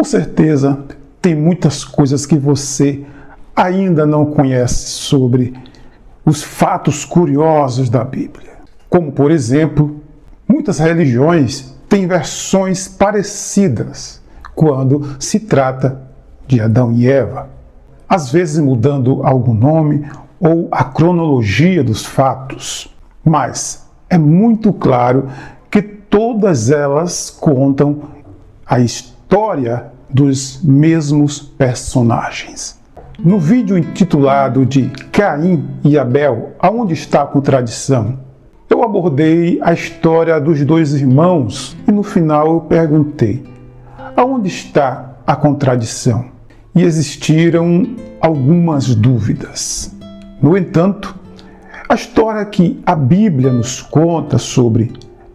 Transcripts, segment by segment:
Com certeza, tem muitas coisas que você ainda não conhece sobre os fatos curiosos da Bíblia. Como, por exemplo, muitas religiões têm versões parecidas quando se trata de Adão e Eva, às vezes mudando algum nome ou a cronologia dos fatos. Mas é muito claro que todas elas contam a história dos mesmos personagens. No vídeo intitulado de Caim e Abel, Aonde está a contradição? Eu abordei a história dos dois irmãos e no final eu perguntei: aonde está a contradição? E existiram algumas dúvidas. No entanto, a história que a Bíblia nos conta sobre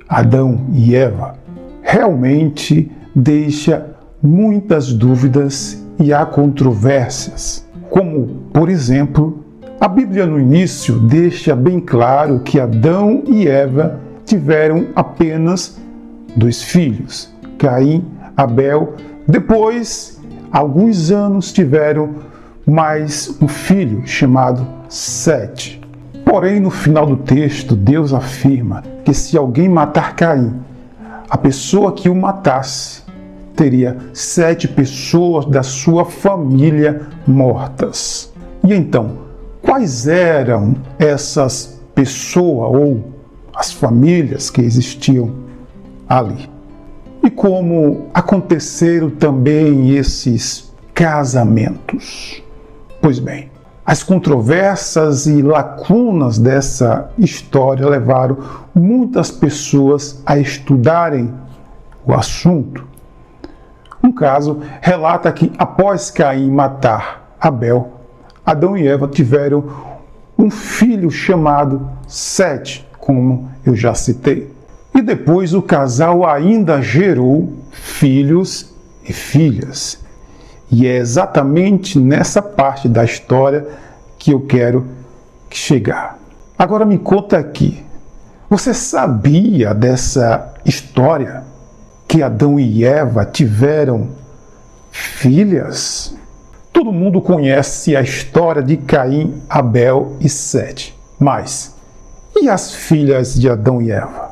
Adão e Eva realmente deixa muitas dúvidas e há controvérsias. Como, por exemplo, a Bíblia no início deixa bem claro que Adão e Eva tiveram apenas 2 filhos, Caim, Abel. Depois, alguns anos, tiveram mais um filho chamado Sete. Porém, no final do texto, Deus afirma que se alguém matar Caim, a pessoa que o matasse teria 7 pessoas da sua família mortas. E então, quais eram essas pessoas ou as famílias que existiam ali? E como aconteceram também esses casamentos? Pois bem, as controvérsias e lacunas dessa história levaram muitas pessoas a estudarem o assunto. Um caso relata que após Caim matar Abel, Adão e Eva tiveram um filho chamado Sete, como eu já citei. E depois o casal ainda gerou filhos e filhas. E é exatamente nessa parte da história que eu quero chegar. Agora me conta aqui, você sabia dessa história? Que Adão e Eva tiveram filhas? Todo mundo conhece a história de Caim, Abel e Sete. Mas, e as filhas de Adão e Eva?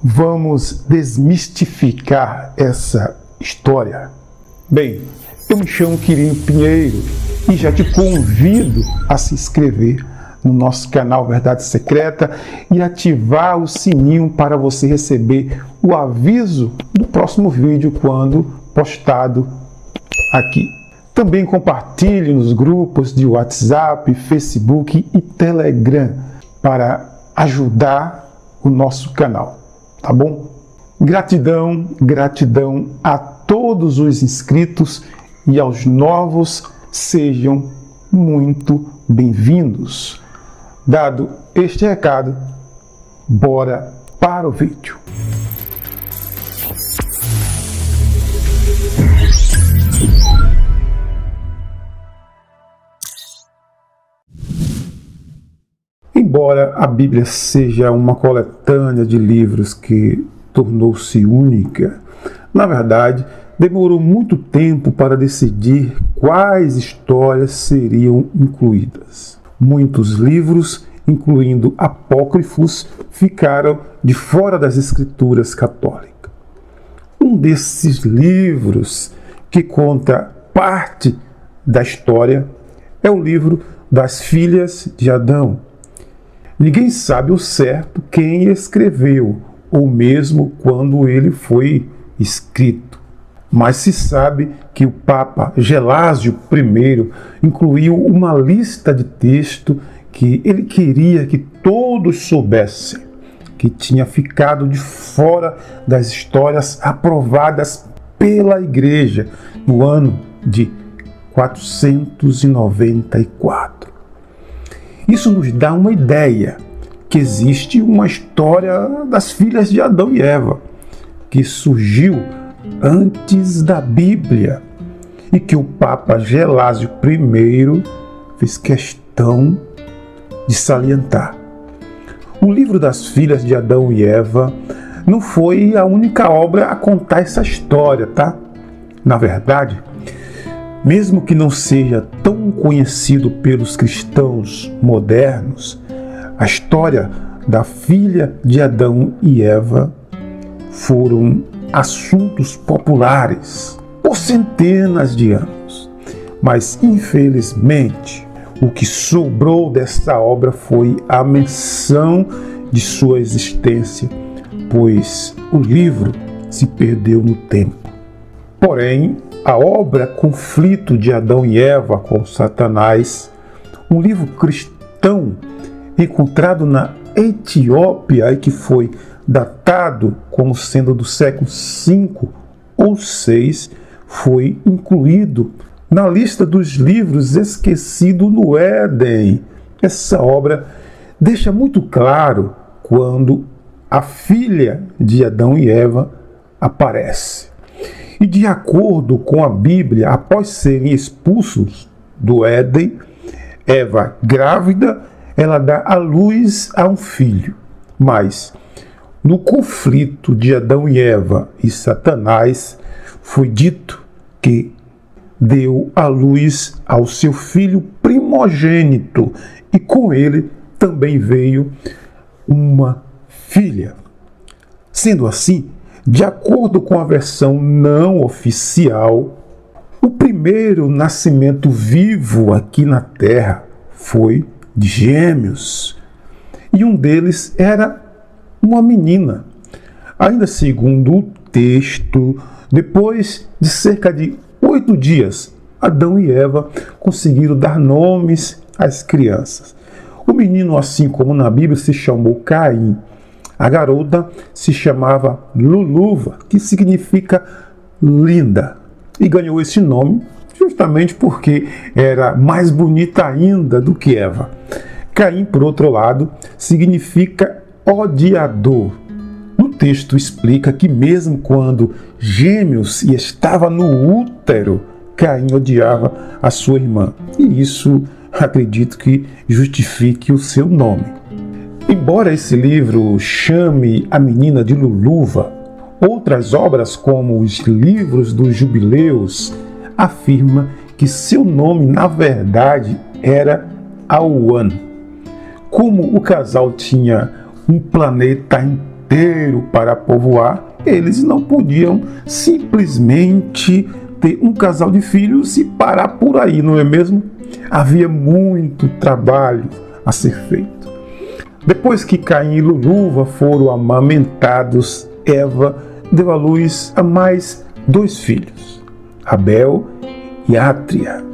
Vamos desmistificar essa história. Bem, eu me chamo Quirino Pinheiro e já te convido a se inscrever no nosso canal Verdade Secreta e ativar o sininho para você receber o aviso do próximo vídeo quando postado aqui. Também compartilhe nos grupos de WhatsApp, Facebook e Telegram para ajudar o nosso canal, tá bom? Gratidão, gratidão a todos os inscritos e aos novos, sejam muito bem-vindos. Dado este recado, bora para o vídeo. Embora a Bíblia seja uma coletânea de livros que tornou-se única, na verdade, demorou muito tempo para decidir quais histórias seriam incluídas. Muitos livros, incluindo apócrifos, ficaram de fora das escrituras católicas. Um desses livros que conta parte da história é o livro das Filhas de Adão. Ninguém sabe ao certo quem escreveu, ou mesmo quando ele foi escrito. Mas se sabe que o Papa Gelásio I incluiu uma lista de texto que ele queria que todos soubessem, que tinha ficado de fora das histórias aprovadas pela Igreja no ano de 494. Isso nos dá uma ideia que existe uma história das filhas de Adão e Eva, que surgiu antes da Bíblia e que o Papa Gelásio I fez questão de salientar. O livro das Filhas de Adão e Eva não foi a única obra a contar essa história, tá? Na verdade, mesmo que não seja tão conhecido pelos cristãos modernos, a história da filha de Adão e Eva foram assuntos populares por centenas de anos. Mas, infelizmente, o que sobrou dessa obra foi a menção de sua existência, pois o livro se perdeu no tempo. Porém, a obra Conflito de Adão e Eva com Satanás, um livro cristão encontrado na Etiópia e que foi datado como sendo do século V ou VI, foi incluído na lista dos livros esquecidos no Éden. Essa obra deixa muito claro quando a filha de Adão e Eva aparece. E de acordo com a Bíblia, após serem expulsos do Éden, Eva, grávida, ela dá à luz a um filho. Mas, no conflito de Adão e Eva e Satanás, foi dito que deu à luz ao seu filho primogênito, e com ele também veio uma filha. Sendo assim, de acordo com a versão não oficial, o primeiro nascimento vivo aqui na Terra foi de gêmeos, e um deles era uma menina. Ainda segundo o texto, depois de cerca de 8 dias, Adão e Eva conseguiram dar nomes às crianças. O menino, assim como na Bíblia, se chamou Caim. A garota se chamava Luluva, que significa linda, e ganhou esse nome justamente porque era mais bonita ainda do que Eva. Caim, por outro lado, significa odiador. O texto explica que mesmo quando gêmeos e estava no útero, Caim odiava a sua irmã. E isso, acredito que justifique o seu nome. Embora esse livro chame a menina de Luluva, outras obras, como os livros dos jubileus, afirma que seu nome, na verdade, era Auan. Como o casal tinha um planeta inteiro para povoar, eles não podiam simplesmente ter um casal de filhos e parar por aí, não é mesmo? Havia muito trabalho a ser feito. Depois que Caim e Luluva foram amamentados, Eva deu à luz a mais 2 filhos, Abel e Átria.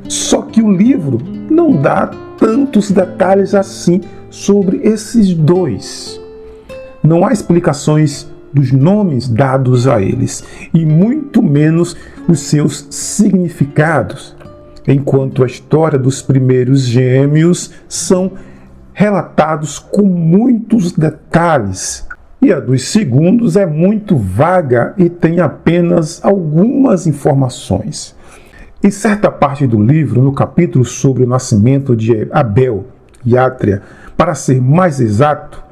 Só que o livro não dá tantos detalhes assim sobre esses 2. Não há explicações dos nomes dados a eles, e muito menos os seus significados, enquanto a história dos primeiros gêmeos são relatados com muitos detalhes, e a dos segundos é muito vaga e tem apenas algumas informações. Em certa parte do livro, no capítulo sobre o nascimento de Abel e Átria, para ser mais exato,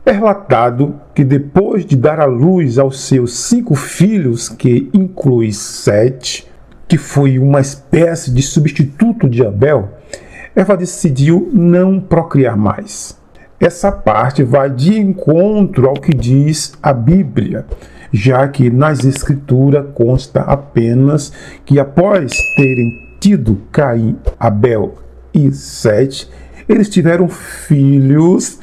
é relatado que depois de dar à luz aos seus 5 filhos, que inclui Sete, que foi uma espécie de substituto de Abel, Eva decidiu não procriar mais. Essa parte vai de encontro ao que diz a Bíblia, já que nas Escrituras consta apenas que após terem tido Caim, Abel e Sete, eles tiveram filhos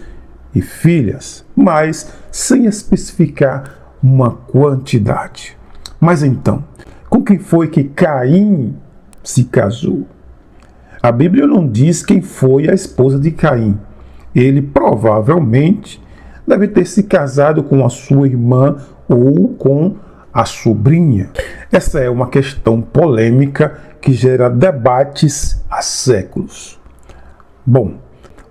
e filhas, mas sem especificar uma quantidade. Mas então, com quem foi que Caim se casou? A Bíblia não diz quem foi a esposa de Caim. Ele provavelmente deve ter se casado com a sua irmã ou com a sobrinha. Essa é uma questão polêmica que gera debates há séculos. Bom,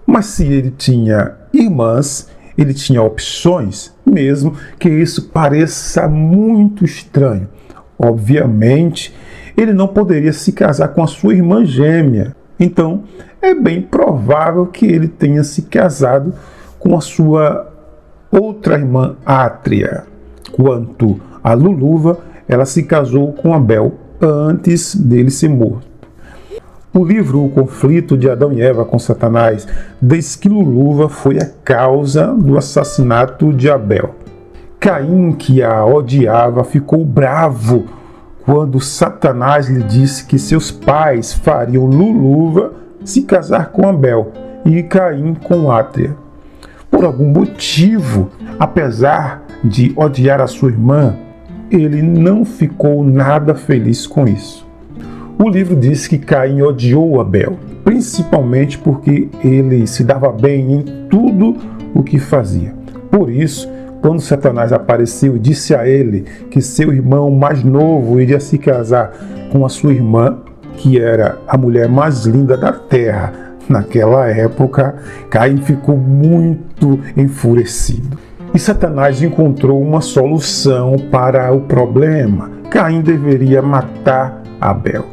mas se ele tinha irmãs, ele tinha opções, mesmo que isso pareça muito estranho. Obviamente, ele não poderia se casar com a sua irmã gêmea. Então, é bem provável que ele tenha se casado com a sua outra irmã Átria. Quanto a Luluva, ela se casou com Abel antes dele ser morto. O livro O Conflito de Adão e Eva com Satanás diz que Luluva foi a causa do assassinato de Abel. Caim, que a odiava, ficou bravo quando Satanás lhe disse que seus pais fariam Luluva se casar com Abel e Caim com Átria. Por algum motivo, apesar de odiar a sua irmã, ele não ficou nada feliz com isso. O livro diz que Caim odiou Abel, principalmente porque ele se dava bem em tudo o que fazia. Por isso, quando Satanás apareceu e disse a ele que seu irmão mais novo iria se casar com a sua irmã, que era a mulher mais linda da terra naquela época, Caim ficou muito enfurecido. E Satanás encontrou uma solução para o problema. Caim deveria matar Abel.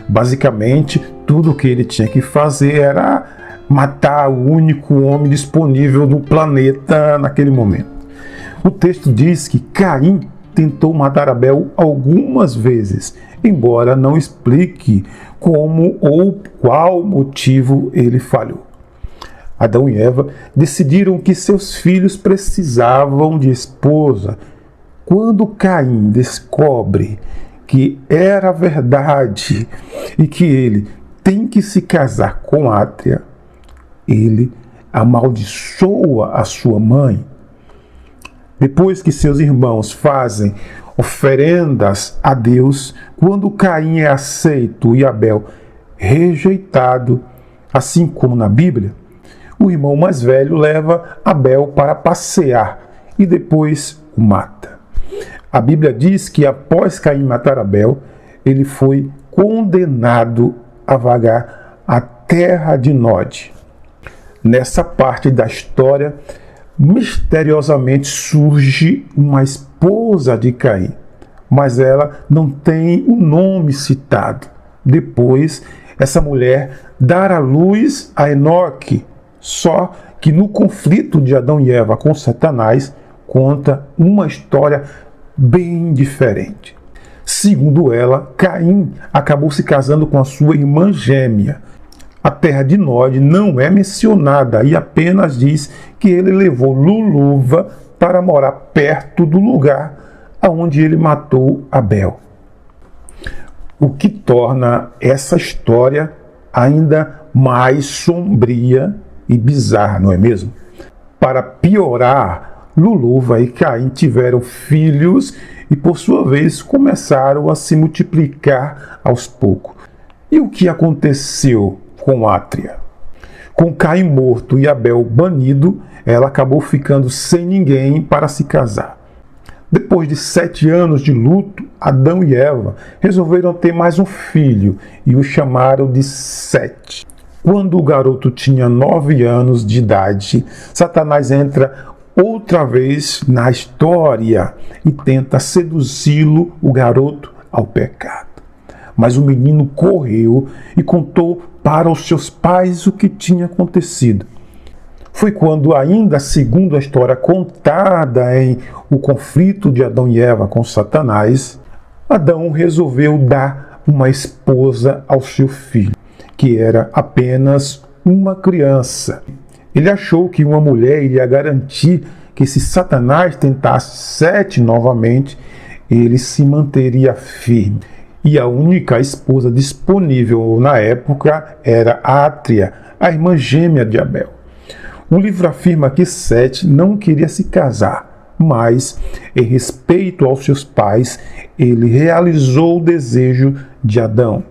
Basicamente, tudo o que ele tinha que fazer era matar o único homem disponível do planeta naquele momento. O texto diz que Caim tentou matar Abel algumas vezes, embora não explique como ou qual motivo ele falhou. Adão e Eva decidiram que seus filhos precisavam de esposa. Quando Caim descobre que era verdade e que ele tem que se casar com Átria, ele amaldiçoa a sua mãe. Depois que seus irmãos fazem oferendas a Deus, quando Caim é aceito e Abel rejeitado, assim como na Bíblia, o irmão mais velho leva Abel para passear e depois o mata. A Bíblia diz que após Caim matar Abel, ele foi condenado a vagar a terra de Nod. Nessa parte da história, misteriosamente surge uma esposa de Caim, mas ela não tem o nome citado. Depois, essa mulher dará luz a Enoque, só que no conflito de Adão e Eva com Satanás, conta uma história bem diferente. Segundo ela, Caim acabou se casando com a sua irmã gêmea. A terra de Nod não é mencionada e apenas diz que ele levou Luluva para morar perto do lugar onde ele matou Abel. O que torna essa história ainda mais sombria e bizarra, não é mesmo? Para piorar, Luluva e Caim tiveram filhos e, por sua vez, começaram a se multiplicar aos poucos. E o que aconteceu com Átria? Com Caim morto e Abel banido, ela acabou ficando sem ninguém para se casar. Depois de 7 anos de luto, Adão e Eva resolveram ter mais um filho e o chamaram de Sete. Quando o garoto tinha 9 anos de idade, Satanás entra outra vez na história e tenta seduzi-lo, o garoto, ao pecado. Mas o menino correu e contou para os seus pais o que tinha acontecido. Foi quando, ainda segundo a história contada em O Conflito de Adão e Eva com Satanás, Adão resolveu dar uma esposa ao seu filho, que era apenas uma criança. Ele achou que uma mulher iria garantir que, se Satanás tentasse Sete novamente, ele se manteria firme. E a única esposa disponível na época era Átria, a irmã gêmea de Abel. O livro afirma que Sete não queria se casar, mas, em respeito aos seus pais, ele realizou o desejo de Adão.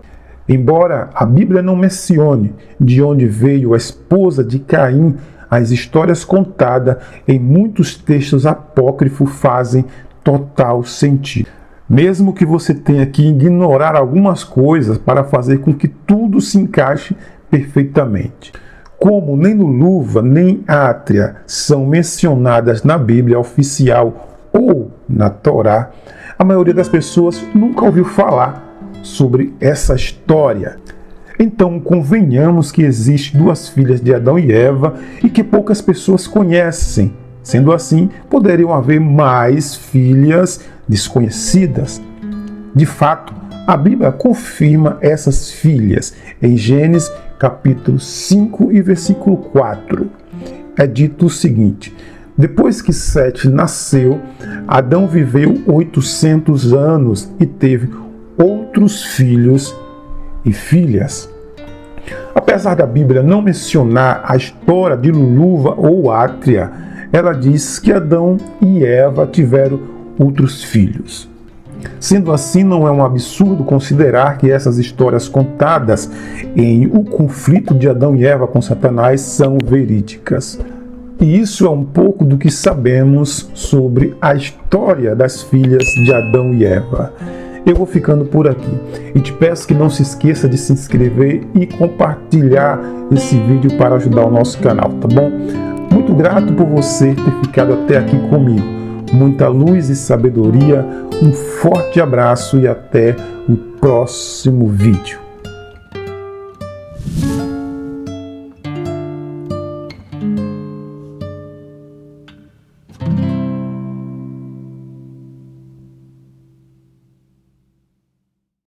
Embora a Bíblia não mencione de onde veio a esposa de Caim, as histórias contadas em muitos textos apócrifos fazem total sentido. Mesmo que você tenha que ignorar algumas coisas para fazer com que tudo se encaixe perfeitamente. Como nem Luluva nem Átria são mencionadas na Bíblia oficial ou na Torá, a maioria das pessoas nunca ouviu falar sobre essa história. Então, convenhamos que existem 2 filhas de Adão e Eva e que poucas pessoas conhecem. Sendo assim, poderiam haver mais filhas desconhecidas. De fato, a Bíblia confirma essas filhas. Em Gênesis capítulo 5 e versículo 4, é dito o seguinte: depois que Sete nasceu, Adão viveu 800 anos e teve outros filhos e filhas. Apesar da Bíblia não mencionar a história de Luluva ou Átria, ela diz que Adão e Eva tiveram outros filhos. Sendo assim, não é um absurdo considerar que essas histórias contadas em O Conflito de Adão e Eva com Satanás são verídicas. E isso é um pouco do que sabemos sobre a história das filhas de Adão e Eva. Eu vou ficando por aqui e te peço que não se esqueça de se inscrever e compartilhar esse vídeo para ajudar o nosso canal, tá bom? Muito grato por você ter ficado até aqui comigo. Muita luz e sabedoria, um forte abraço e até o próximo vídeo.